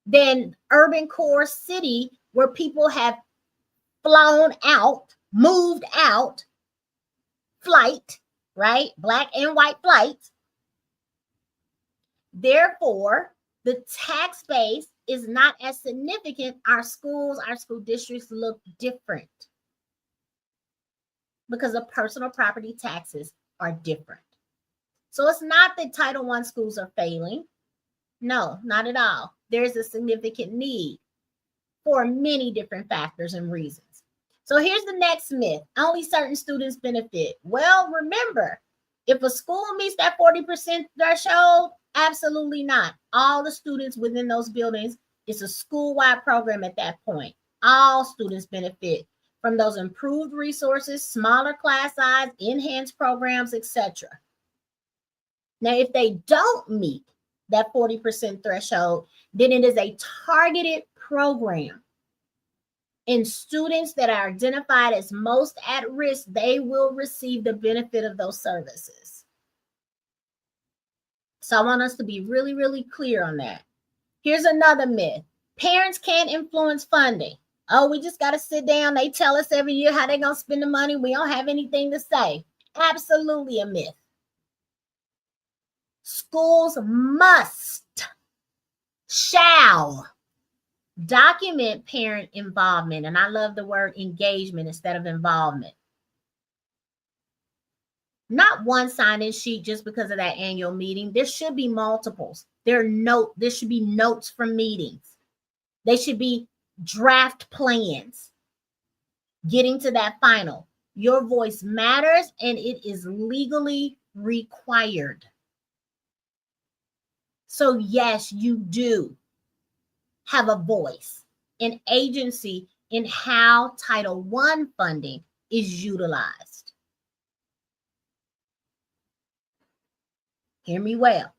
than urban core city where people have flown out, moved out, flight, right? Black and white flight. Therefore, the tax base is not as significant. Our schools, our school districts look different because the personal property taxes are different. So it's not that Title I schools are failing. No, not at all. There's a significant need for many different factors and reasons. So here's the next myth. Only certain students benefit. Well, remember, if a school meets that 40% threshold, absolutely not. All the students within those buildings, it's a school-wide program at that point. All students benefit from those improved resources, smaller class size, enhanced programs, etc. Now, if they don't meet that 40% threshold, then it is a targeted program. And students that are identified as most at risk, they will receive the benefit of those services. So I want us to be really, really clear on that. Here's another myth. Parents can't influence funding. Oh, we just got to sit down. They tell us every year how they're going to spend the money. We don't have anything to say. Absolutely a myth. Schools shall document parent involvement. And I love the word engagement instead of involvement. Not one sign-in sheet just because of that annual meeting. There should be multiples. There should be notes from meetings. They should be draft plans. Getting to that final. Your voice matters and it is legally required. So yes, you do have a voice, an agency in how Title I funding is utilized. Hear me well,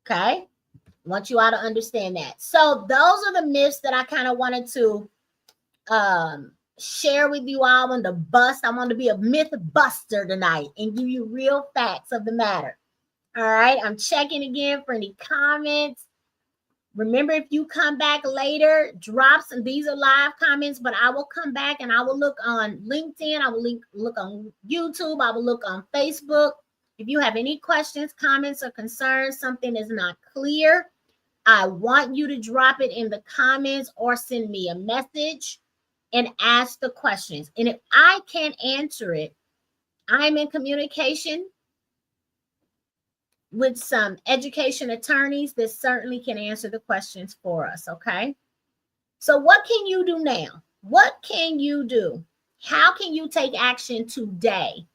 okay? I want you all to understand that. So those are the myths that I kind of wanted to share with you all. I want to be a myth buster tonight and give you real facts of the matter. All right, I'm checking again for any comments. Remember, if you come back later, drop some. These are live comments, but I will come back and I will look on LinkedIn. I will look on YouTube. I will look on Facebook. If you have any questions, comments, or concerns, something is not clear, I want you to drop it in the comments or send me a message and ask the questions. And if I can't answer it, I'm in communication with some education attorneys that certainly can answer the questions for us, okay? So what can you do now? What can you do? How can you take action today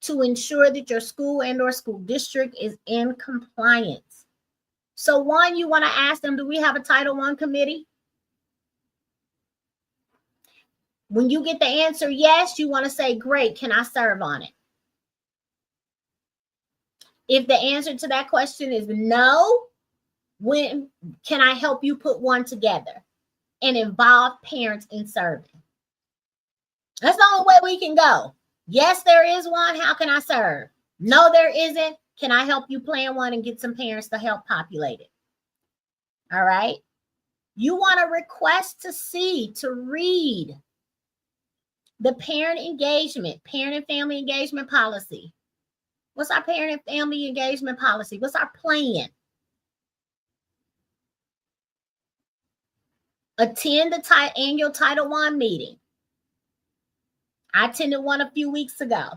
to ensure that your school and or school district is in compliance? So one, you want to ask them, do we have a Title I committee? When you get the answer yes, you want to say, great, can I serve on it? If the answer to that question is no, when can I help you put one together and involve parents in serving? That's the only way we can go. Yes, there is one. How can I serve? No, there isn't. Can I help you plan one and get some parents to help populate it? All right. You want to request to read the parent and family engagement policy. What's our parent and family engagement policy? What's our plan? Attend the annual Title I meeting. I attended one a few weeks ago.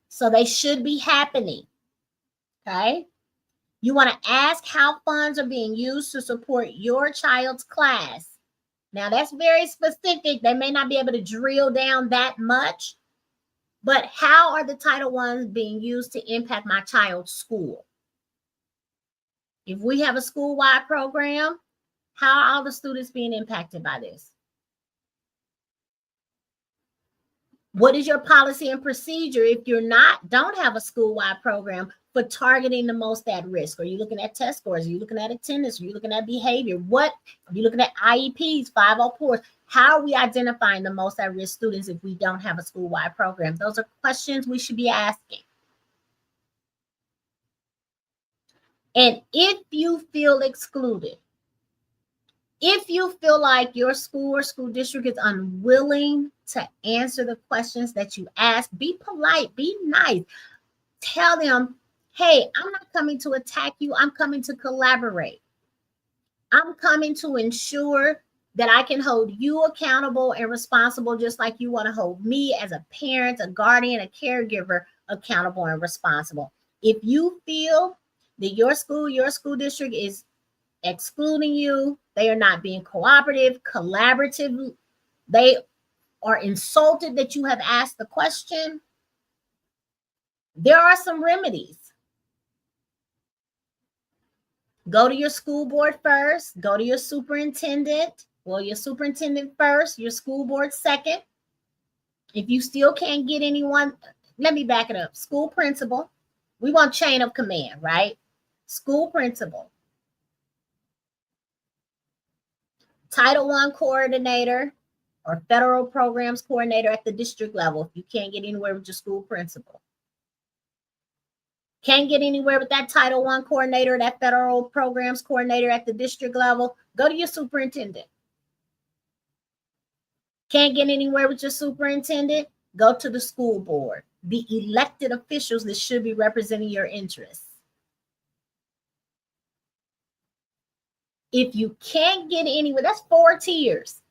So they should be happening. Okay. You want to ask how funds are being used to support your child's class. Now that's very specific. They may not be able to drill down that much, but how are the Title I's being used to impact my child's school? If we have a school-wide program, how are all the students being impacted by this? What is your policy and procedure if don't have a school-wide program for targeting the most at risk? Are you looking at test scores? Are you looking at attendance? Are you looking at behavior? What are you looking at? IEPs, 504s? How are we identifying the most at risk students if we don't have a school-wide program? Those are questions we should be asking. And if you feel excluded, if you feel like your school or school district is unwilling to answer the questions that you ask, be polite, be nice. Tell them, hey, I'm not coming to attack you. I'm coming to collaborate. I'm coming to ensure that I can hold you accountable and responsible, just like you want to hold me as a parent, a guardian, a caregiver accountable and responsible. If you feel that your school district is excluding you, they are not being cooperative, collaborative, they are insulted that you have asked the question, there are some remedies. Go to your school board first, go to your superintendent. Well, your superintendent first, your school board second. If you still can't get anyone, let me back it up. School principal, we want chain of command, right? School principal, Title I coordinator or federal programs coordinator at the district level if you can't get anywhere with your school principal. Can't get anywhere with that Title I coordinator, that federal programs coordinator at the district level, go to your superintendent. Can't get anywhere with your superintendent, go to the school board, the elected officials that should be representing your interests. If you can't get anywhere, that's 4 tiers.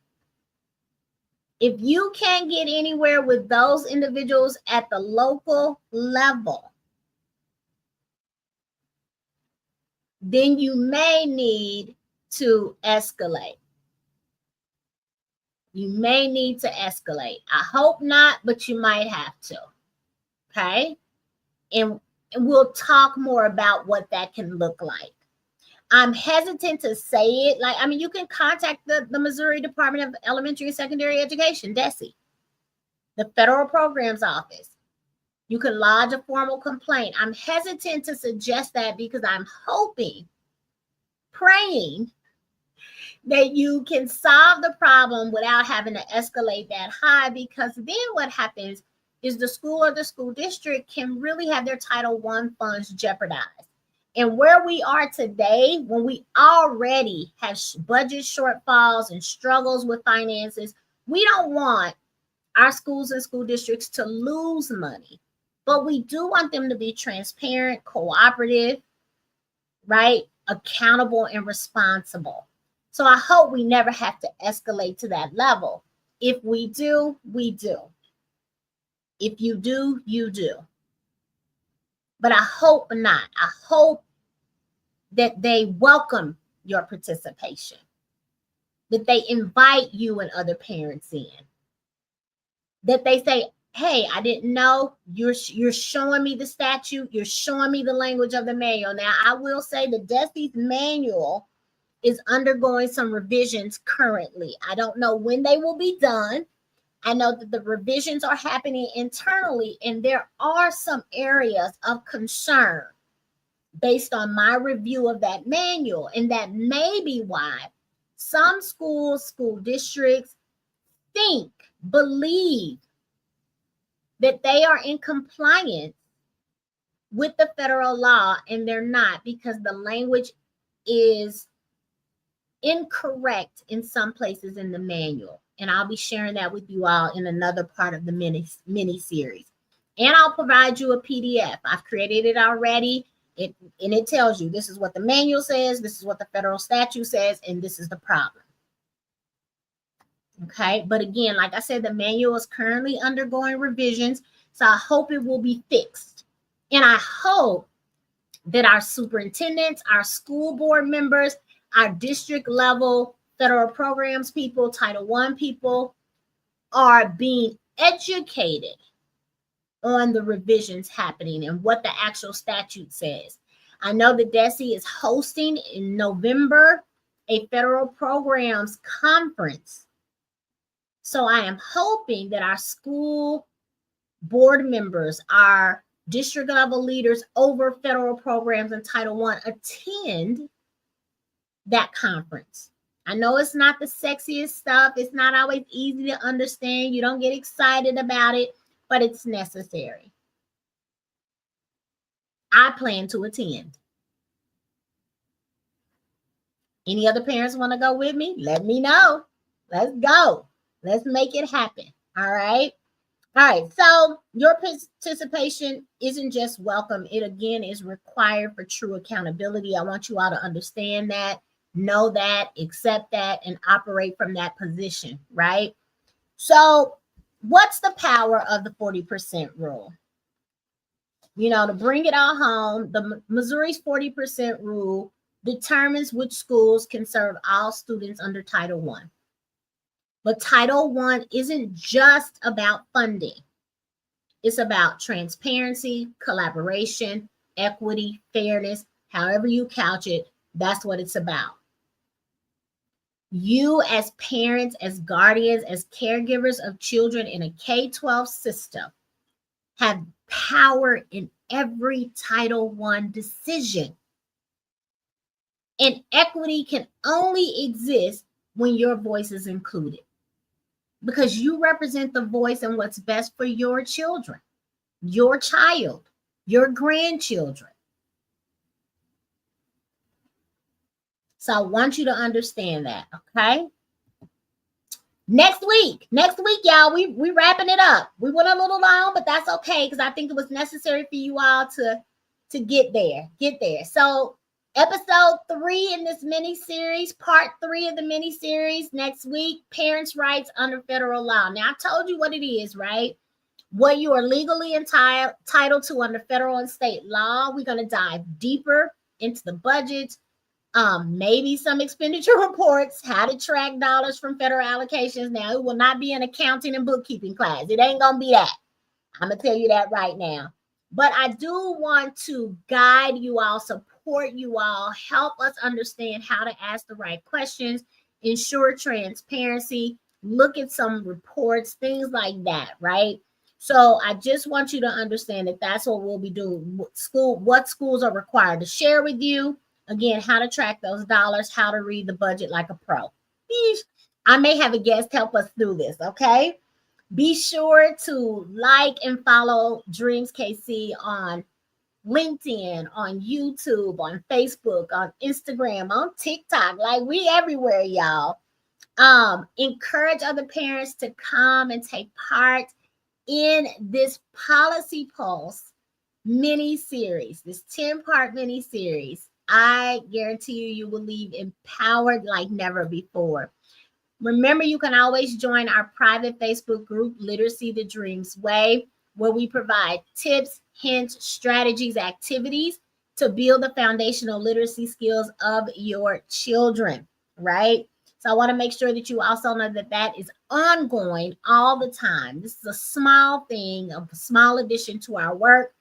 If you can't get anywhere with those individuals at the local level, then you may need to escalate. You may need to escalate. I hope not, but you might have to. Okay? And we'll talk more about what that can look like. I'm hesitant to say it. You can contact the Missouri Department of Elementary and Secondary Education, DESE, the Federal Programs Office. You can lodge a formal complaint. I'm hesitant to suggest that because I'm hoping, praying that you can solve the problem without having to escalate that high, because then what happens is the school or the school district can really have their Title I funds jeopardized. And where we are today, when we already have budget shortfalls and struggles with finances, we don't want our schools and school districts to lose money, but we do want them to be transparent, cooperative, right? Accountable and responsible. So I hope we never have to escalate to that level. If we do, we do. If you do, you do. But I hope not. I hope that they welcome your participation, that they invite you and other parents in, that they say, hey, I didn't know, you're showing me the statute, you're showing me the language of the manual. Now, I will say the DESE's manual is undergoing some revisions currently. I don't know when they will be done. I know that the revisions are happening internally, and there are some areas of concern based on my review of that manual. And that may be why some schools, school districts believe that they are in compliance with the federal law, and they're not, because the language is incorrect in some places in the manual. And I'll be sharing that with you all in another part of the mini series. And I'll provide you a PDF. I've created it already. It tells you this is what the manual says, this is what the federal statute says, and this is the problem. Okay, but again, like I said, the manual is currently undergoing revisions, so I hope it will be fixed. And I hope that our superintendents, our school board members, our district level federal programs people, Title I people are being educated on the revisions happening and what the actual statute says. I know that DESE is hosting in November a federal programs conference. So I am hoping that our school board members, our district level leaders over federal programs in Title I attend that conference. I know it's not the sexiest stuff. It's not always easy to understand. You don't get excited about it, but it's necessary. I plan to attend. Any other parents want to go with me? Let me know. Let's go. Let's make it happen. All right. All right. So your participation isn't just welcome. It again is required for true accountability. I want you all to understand that, know that, accept that, and operate from that position. Right. So what's the power of the 40% rule? You know, to bring it all home, the Missouri's 40% rule determines which schools can serve all students under Title I. But Title I isn't just about funding. It's about transparency, collaboration, equity, fairness, however you couch it, that's what it's about. You as parents, as guardians, as caregivers of children in a K-12 system have power in every Title I decision. And equity can only exist when your voice is included, because you represent the voice and what's best for your children, your child, your grandchildren. So I want you to understand that, okay? Next week, y'all, we wrapping it up. We went a little long, but that's okay, because I think it was necessary for you all to get there. So episode 3 in this mini series, part 3 of the mini series next week, parents' rights under federal law. Now, I told you what it is, right? What you are legally entitled to under federal and state law. We're going to dive deeper into the budget, maybe some expenditure reports, how to track dollars from federal allocations. Now, it will not be an accounting and bookkeeping class. It ain't going to be that. I'm going to tell you that right now. But I do want to guide you all, support you all, help us understand how to ask the right questions, ensure transparency, look at some reports, things like that, right? So I just want you to understand that that's what we'll be doing. What schools are required to share with you. Again, how to track those dollars, how to read the budget like a pro. I may have a guest help us through this, okay? Be sure to like and follow Dreams KC on LinkedIn, on YouTube, on Facebook, on Instagram, on TikTok. Like, we everywhere, y'all. Encourage other parents to come and take part in this Policy Pulse mini series, this 10-part mini series. I guarantee you will leave empowered like never before. Remember, you can always join our private Facebook group, Literacy the Dreams Way, where we provide tips, hints, strategies, activities to build the foundational literacy skills of your children, right? So I want to make sure that you also know that that is ongoing all the time. This is a small thing, a small addition to our work,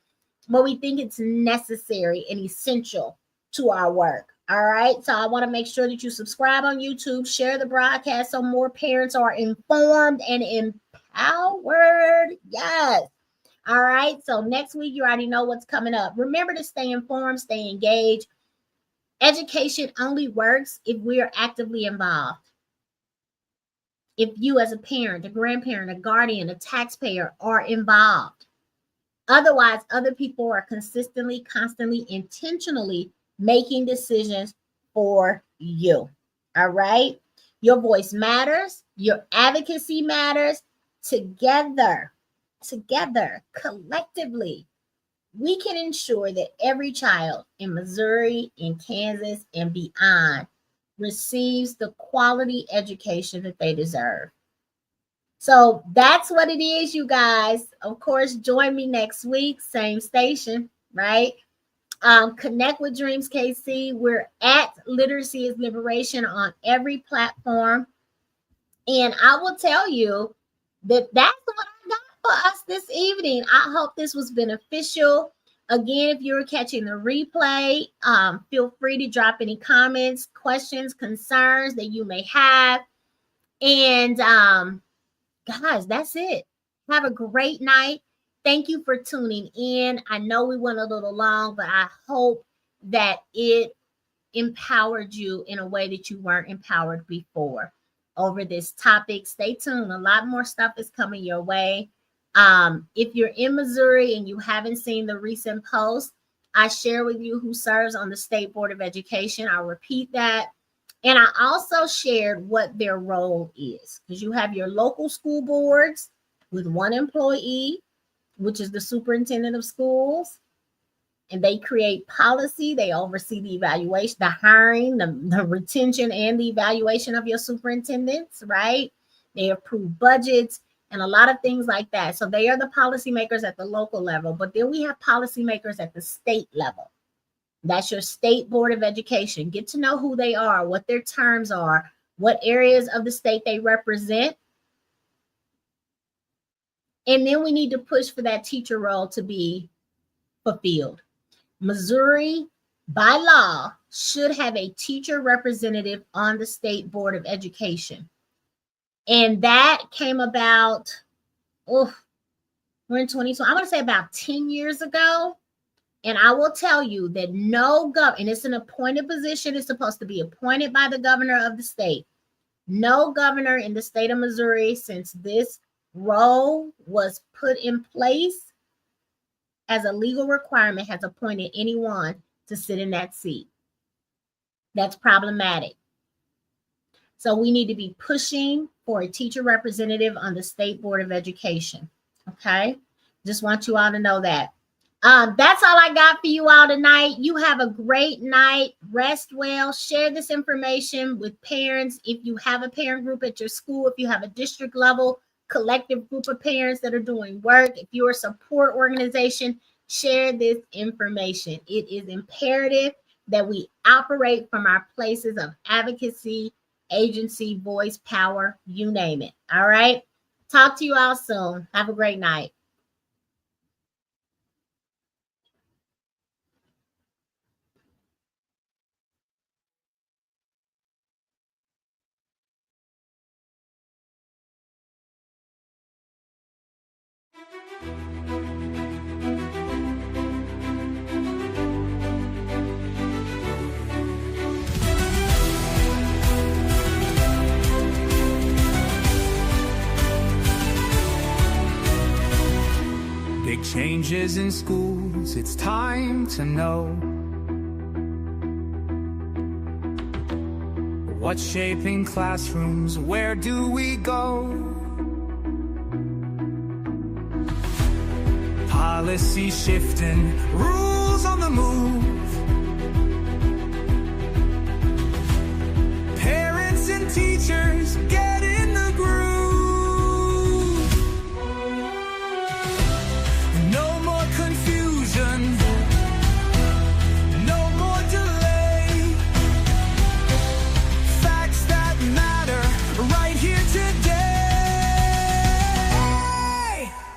but we think it's necessary and essential to our work. All right. So I want to make sure that you subscribe on YouTube, share the broadcast so more parents are informed and empowered. Yes. All right. So next week, you already know what's coming up. Remember to stay informed, stay engaged. Education only works if we are actively involved. If you as a parent, a grandparent, a guardian, a taxpayer are involved. Otherwise, other people are consistently, constantly, intentionally making decisions for you. All right. Your voice matters. Your advocacy matters. Together, collectively, we can ensure that every child in Missouri, in Kansas, and beyond receives the quality education that they deserve. So that's what it is, you guys. Of course, join me next week, same station, right? Connect with Dreams KC. We're at Literacy is Liberation on every platform. And I will tell you that that's what I got for us this evening. I hope this was beneficial. Again, if you're catching the replay, feel free to drop any comments, questions, concerns that you may have. And guys, that's it. Have a great night. Thank you for tuning in. I know we went a little long, but I hope that it empowered you in a way that you weren't empowered before over this topic. Stay tuned. A lot more stuff is coming your way. If you're in Missouri and you haven't seen the recent post, I share with you who serves on the State Board of Education. I'll repeat that. And I also shared what their role is, because you have your local school boards with one employee, which is the superintendent of schools. And they create policy. They oversee the evaluation, the hiring, the retention, and the evaluation of your superintendents, right? They approve budgets and a lot of things like that. So they are the policymakers at the local level. But then we have policymakers at the state level. That's your State Board of Education. Get to know who they are, what their terms are, what areas of the state they represent. And then we need to push for that teacher role to be fulfilled. Missouri, by law, should have a teacher representative on the State Board of Education. And that came about, we're in 2020, I want to say about 10 years ago. And I will tell you that and it's an appointed position. It's supposed to be appointed by the governor of the state. No governor in the state of Missouri, since this role was put in place as a legal requirement, has appointed anyone to sit in that seat. That's problematic. So we need to be pushing for a teacher representative on the State Board of Education. Okay? Just want you all to know that. That's all I got for you all tonight. You have a great night. Rest well. Share this information with parents. If you have a parent group at your school, if you have a district level collective group of parents that are doing work, if you're a support organization, share this information. It is imperative that we operate from our places of advocacy, agency, voice, power, you name it. All right. Talk to you all soon. Have a great night. Big changes in schools, it's time to know what's shaping classrooms, where do we go? Policy shifting, rules on the move. Parents and teachers get